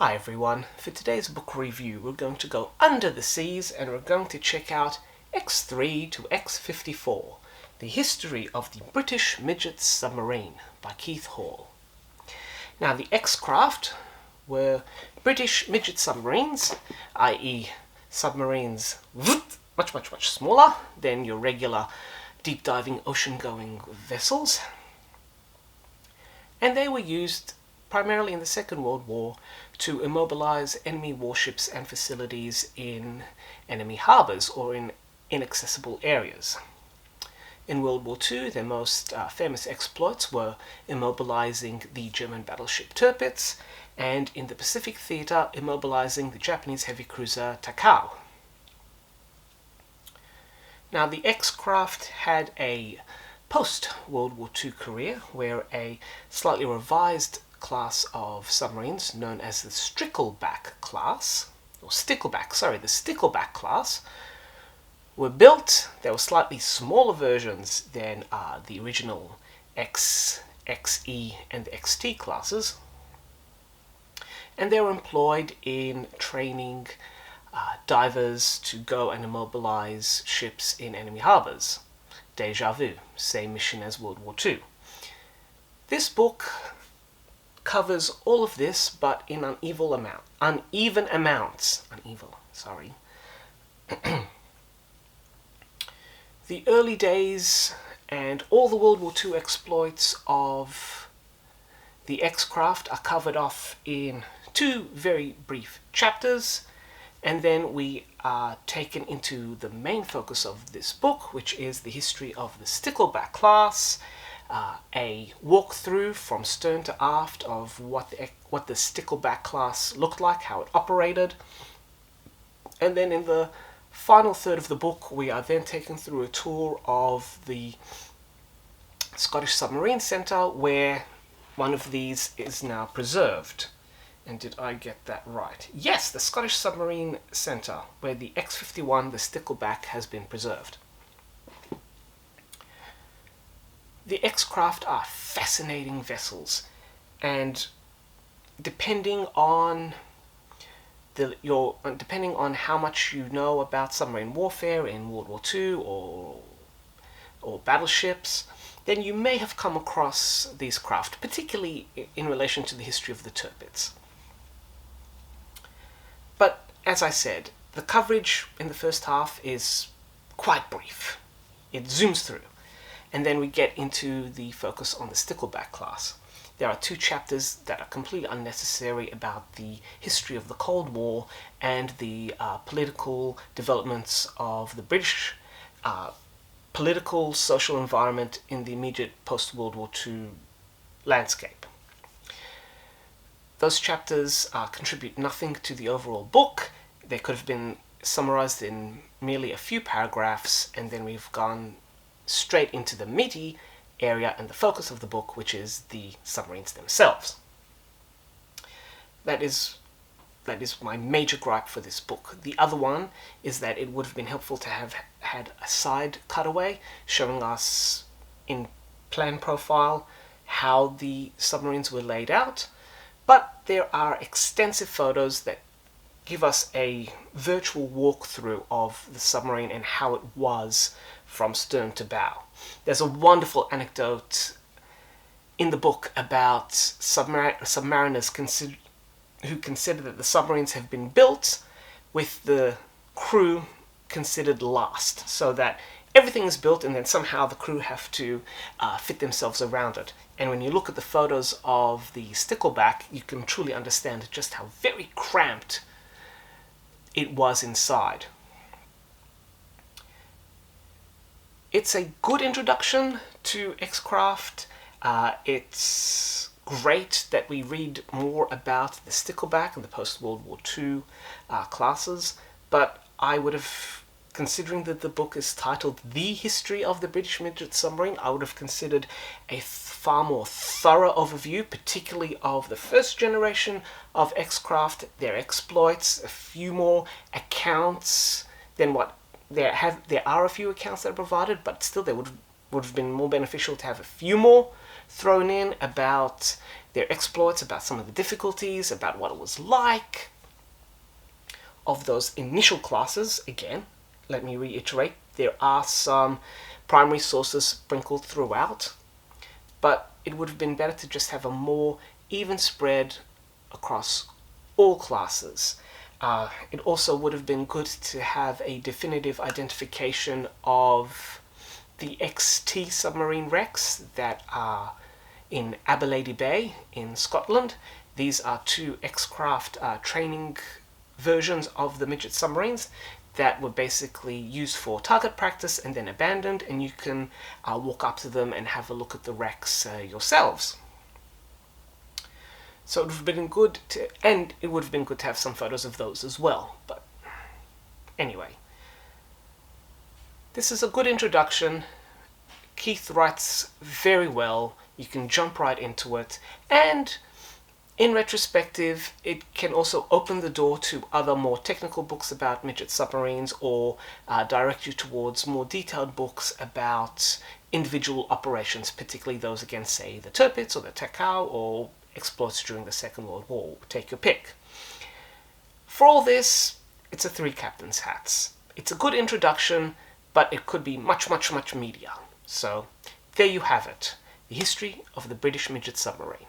Hi everyone, for today's book review we're going to go under the seas and we're going to check out X3 to X54, The History of the British Midget Submarine by Keith Hall. Now the X-craft were British midget submarines, i.e. submarines much smaller than your regular deep diving ocean going vessels, and they were used primarily in the Second World War to immobilize enemy warships and facilities in enemy harbors or in inaccessible areas. In World War II, their most famous exploits were immobilizing the German battleship Tirpitz, and in the Pacific theater, immobilizing the Japanese heavy cruiser Takao. Now, the X-craft had a post-World War II career where a slightly revised class of submarines known as the Stickleback class, or Stickleback, sorry, the Stickleback class, were built. They were slightly smaller versions than the original X, XE, and XT classes, and they were employed in training divers to go and immobilize ships in enemy harbors. Deja vu, same mission as World War II. This book covers all of this, but in uneven amounts. The early days and all the World War II exploits of the X-craft are covered off in two very brief chapters, and then we are taken into the main focus of this book, which is the history of the Stickleback class, a walkthrough from stern to aft of what the Stickleback class looked like, how it operated, and then in the final third of the book we are then taken through a tour of the Scottish Submarine Centre, where one of these is now preserved. And did I get that right? Yes, the Scottish Submarine Centre, where the X51, the Stickleback, has been preserved. The X-craft are fascinating vessels, and depending on how much you know about submarine warfare in World War II or battleships, then you may have come across these craft, particularly in relation to the history of the Tirpitz. But as I said, the coverage in the first half is quite brief. It zooms through. And then we get into the focus on the Stickleback class. There are two chapters that are completely unnecessary about the history of the Cold War and the political developments of the British political, social environment in the immediate post-World War II landscape. Those chapters contribute nothing to the overall book. They could have been summarized in merely a few paragraphs, and then we've gone straight into the meaty area and the focus of the book, which is the submarines themselves. That is my major gripe for this book. The other one is that it would have been helpful to have had a side cutaway showing us in plan profile how the submarines were laid out, but there are extensive photos that give us a virtual walkthrough of the submarine and how it was from stern to bow. There's a wonderful anecdote in the book about submariners who consider that the submarines have been built with the crew considered last, so that everything is built and then somehow the crew have to fit themselves around it. And when you look at the photos of the Stickleback, you can truly understand just how very cramped it was inside. It's a good introduction to X-craft. It's great that we read more about the Stickleback and the post-World War II classes, but I would have, considering that the book is titled The History of the British Midget Submarine, I would have considered a far more thorough overview, particularly of the first generation of X-craft, their exploits, a few more accounts than what there are a few accounts that are provided, but still they would have been more beneficial to have a few more thrown in about their exploits, about some of the difficulties, about what it was like. Of those initial classes, again, let me reiterate, there are some primary sources sprinkled throughout, but it would have been better to just have a more even spread across all classes. It also would have been good to have a definitive identification of the XT submarine wrecks that are in Aberlady Bay in Scotland. These are two X-craft training versions of the Midget submarines that were basically used for target practice and then abandoned, and you can walk up to them and have a look at the wrecks yourselves. So it would have been good to, and it would have been good to have some photos of those as well. But anyway, this is a good introduction. Keith writes very well. You can jump right into it, and in retrospective, it can also open the door to other more technical books about midget submarines, or direct you towards more detailed books about individual operations, particularly those against, say, the Tirpitz or the Takao, or exploits during the Second World War. Take your pick. For all this, it's a three captain's hats. It's a good introduction, but it could be much, much, much meatier. So there you have it, the history of the British midget submarine.